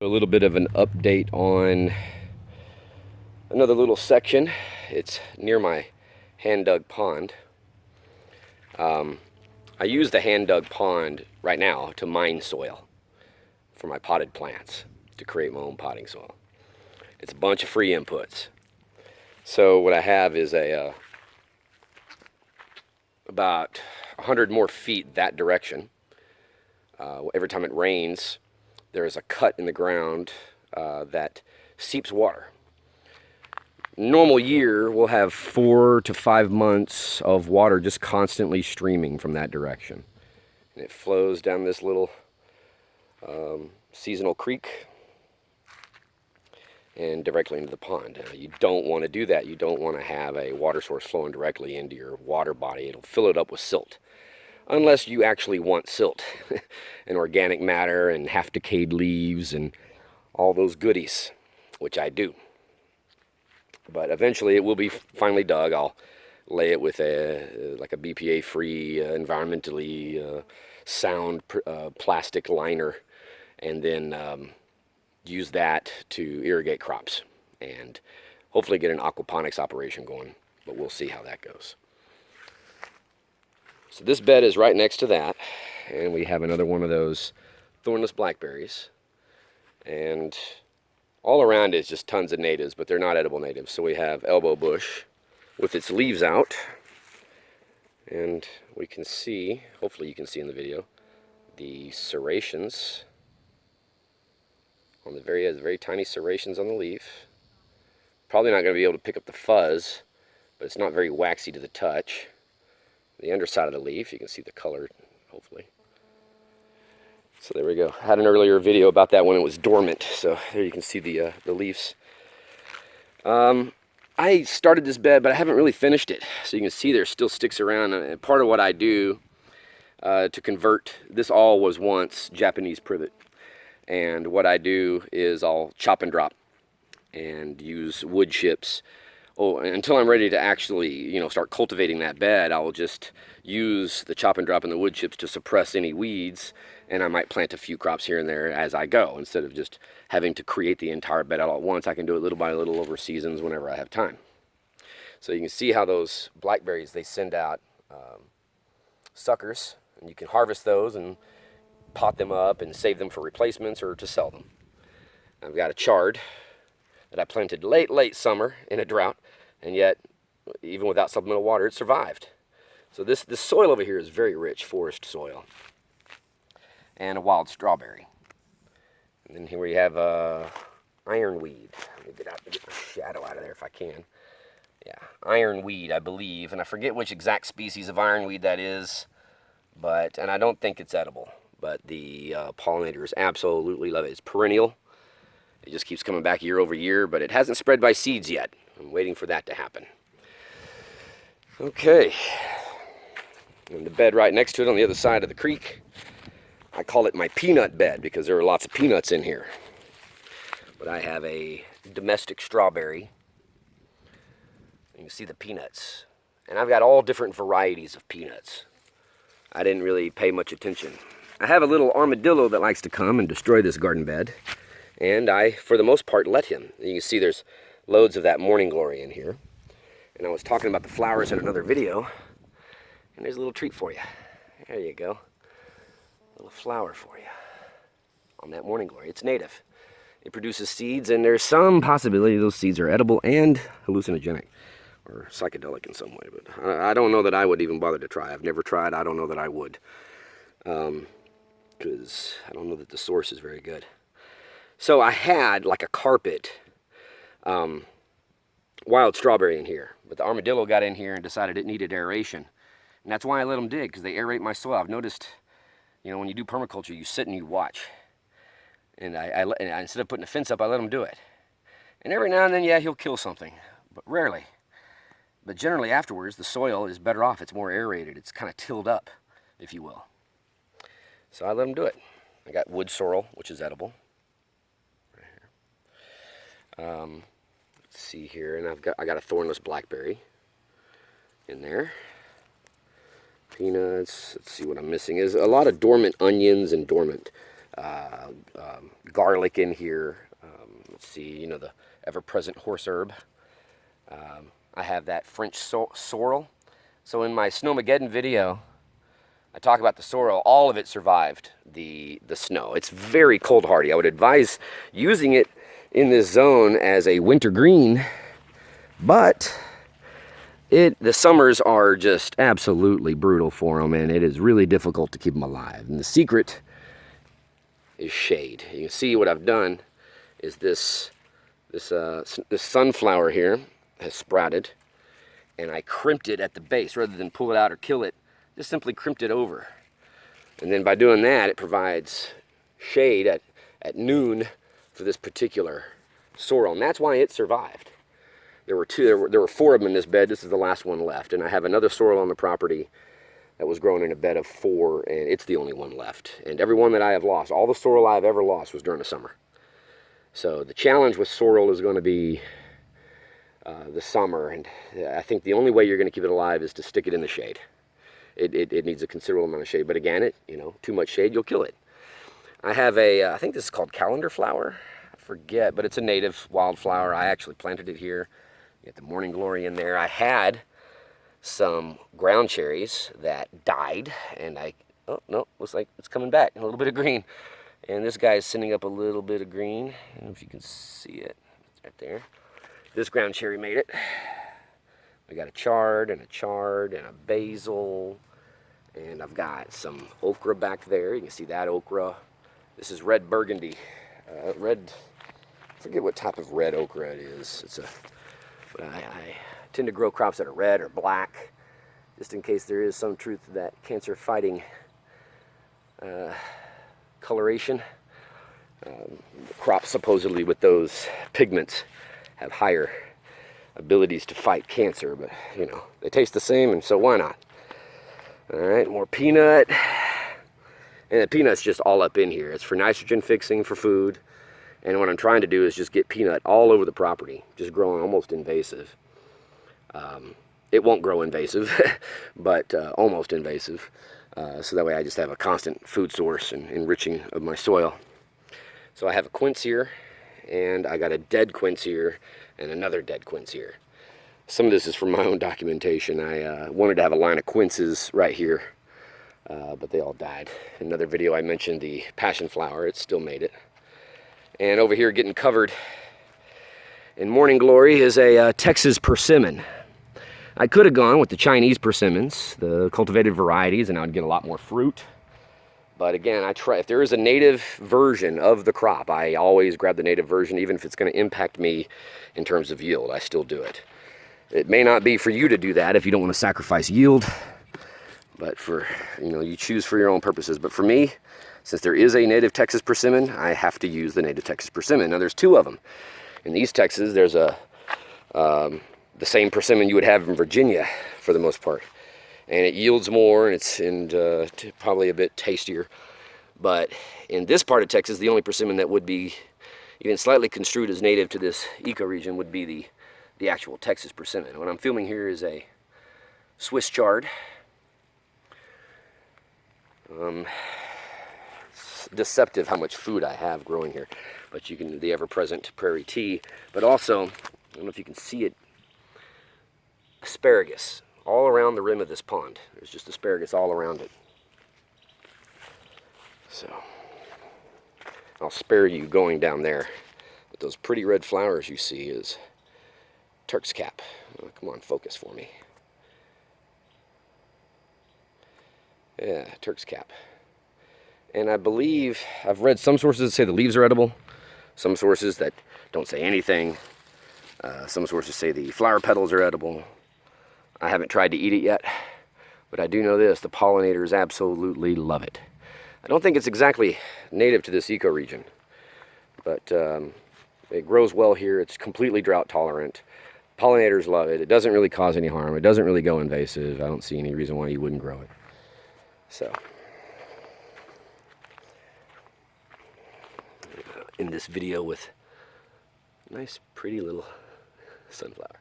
A little bit of an update on another little section. It's near my hand-dug pond. I use the hand-dug pond right now to mine soil for my potted plants to create my own potting soil. It's a bunch of free inputs. So what I have is about 100 more feet that direction. Every time it rains, there is a cut in the ground that seeps water. Normal year, we'll have 4 to 5 months of water just constantly streaming from that direction. And it flows down this little seasonal creek and directly into the pond. You don't want to do that. You don't want to have a water source flowing directly into your water body. It'll fill it up with silt. Unless you actually want silt and organic matter and half-decayed leaves and all those goodies, which I do. But eventually it will be finally dug. I'll lay it with a BPA-free, environmentally sound plastic liner, and then use that to irrigate crops and hopefully get an aquaponics operation going. But we'll see how that goes. So this bed is right next to that, and we have another one of those thornless blackberries. And all around is just tons of natives, but they're not edible natives. So we have elbow bush with its leaves out. And we can see, hopefully you can see in the video, the serrations on the very tiny serrations on the leaf. Probably not going to be able to pick up the fuzz, but it's not very waxy to the touch. The underside of the leaf, you can see the color, hopefully. So there we go. I had an earlier video about that when it was dormant. So there you can see the leaves. I started this bed, but I haven't really finished it. So you can see there still sticks around. And part of what I do to convert, this all was once Japanese privet. And what I do is I'll chop and drop and use wood chips. Oh, until I'm ready to actually, start cultivating that bed, I will just use the chop and drop and the wood chips to suppress any weeds, and I might plant a few crops here and there as I go. Instead of just having to create the entire bed all at once, I can do it little by little over seasons whenever I have time. So you can see how those blackberries, they send out suckers, and you can harvest those and pot them up and save them for replacements or to sell them. I've got a chard that I planted late summer in a drought, and yet, even without supplemental water, it survived. So this soil over here is very rich forest soil. And a wild strawberry. And then here we have ironweed. Let me get my shadow out of there if I can. Yeah, ironweed, I believe, and I forget which exact species of ironweed that is, and I don't think it's edible, but the pollinators absolutely love it. It's perennial. It just keeps coming back year over year, but it hasn't spread by seeds yet. I'm waiting for that to happen. Okay. And the bed right next to it on the other side of the creek, I call it my peanut bed because there are lots of peanuts in here. But I have a domestic strawberry. You can see the peanuts. And I've got all different varieties of peanuts. I didn't really pay much attention. I have a little armadillo that likes to come and destroy this garden bed. And I, for the most part, let him. You can see there's loads of that morning glory in here. And I was talking about the flowers in another video. And there's a little treat for you. There you go. A little flower for you on that morning glory. It's native. It produces seeds, and there's some possibility those seeds are edible and hallucinogenic or psychedelic in some way. But I don't know that I would even bother to try. I've never tried. I don't know that I would. Because I don't know that the source is very good. So I had like a carpet wild strawberry in here, but the armadillo got in here and decided it needed aeration. And that's why I let them dig, because they aerate my soil. I've noticed, when you do permaculture, you sit and you watch. And I instead of putting a fence up, I let him do it. And every now and then, yeah, he'll kill something, but rarely. But generally afterwards, the soil is better off. It's more aerated. It's kind of tilled up, if you will. So I let him do it. I got wood sorrel, which is edible. Let's see here, and I got a thornless blackberry in there. Peanuts. Let's see what I'm missing. Is a lot of dormant onions and dormant garlic in here. Let's see, you know, the ever-present horse herb. I have that French sorrel. So in my Snowmageddon video, I talk about the sorrel. All of it survived the snow. It's very cold hardy. I would advise using it in this zone as a winter green, but the summers are just absolutely brutal for them, and it is really difficult to keep them alive. And the secret is shade. You can see what I've done is this sunflower here has sprouted, and I crimped it at the base rather than pull it out or kill it. Just simply crimped it over, and then by doing that, it provides shade at noon for this particular sorrel, and that's why it survived. There were 4 of them in this bed. This is the last one left, and I have another sorrel on the property that was grown in a bed of 4, and it's the only one left. And every one that I have lost, all the sorrel I've ever lost was during the summer. So the challenge with sorrel is going to be the summer, and I think the only way you're going to keep it alive is to stick it in the shade. It needs a considerable amount of shade, but again, too much shade, you'll kill it. I have I think this is called calendar flower. I forget, but it's a native wildflower. I actually planted it here. You get the morning glory in there. I had some ground cherries that died, and oh no, looks like it's coming back, a little bit of green. And this guy is sending up a little bit of green. I don't know if you can see it, it's right there. This ground cherry made it. We got a chard and a basil, and I've got some okra back there. You can see that okra. This is red burgundy, I forget what type of red okra it is. But I tend to grow crops that are red or black, just in case there is some truth to that cancer-fighting coloration. Crops supposedly with those pigments have higher abilities to fight cancer, but they taste the same, and so why not? All right, more peanut. And the peanut's just all up in here. It's for nitrogen fixing for food. And what I'm trying to do is just get peanut all over the property, just growing almost invasive. It won't grow invasive, but almost invasive. So that way I just have a constant food source and enriching of my soil. So I have a quince here, and I got a dead quince here, and another dead quince here. Some of this is from my own documentation. I wanted to have a line of quinces right here, but they all died. In another video I mentioned the passion flower. It still made it. And over here getting covered in morning glory is a Texas persimmon. I could have gone with the Chinese persimmons, the cultivated varieties, and I would get a lot more fruit. But again, if there is a native version of the crop, I always grab the native version, even if it's going to impact me in terms of yield. I still do it. It may not be for you to do that if you don't want to sacrifice yield, but you choose for your own purposes. But for me, since there is a native Texas persimmon, I have to use the native Texas persimmon. Now there's 2 of them. In East Texas, there's the same persimmon you would have in Virginia for the most part. And it yields more, and it's probably a bit tastier. But in this part of Texas, the only persimmon that would be even slightly construed as native to this ecoregion would be the actual Texas persimmon. What I'm filming here is a Swiss chard. It's deceptive how much food I have growing here, but the ever-present prairie tea, but also, I don't know if you can see it, asparagus all around the rim of this pond. There's just asparagus all around it. So I'll spare you going down there, but those pretty red flowers you see is Turk's cap. Oh, come on, focus for me. Yeah, Turk's cap. And I believe, I've read some sources that say the leaves are edible, some sources that don't say anything, some sources say the flower petals are edible. I haven't tried to eat it yet, but I do know this, the pollinators absolutely love it. I don't think it's exactly native to this ecoregion, but it grows well here. It's completely drought tolerant. Pollinators love it. It doesn't really cause any harm. It doesn't really go invasive. I don't see any reason why you wouldn't grow it. So, in this video with a nice, pretty little sunflower.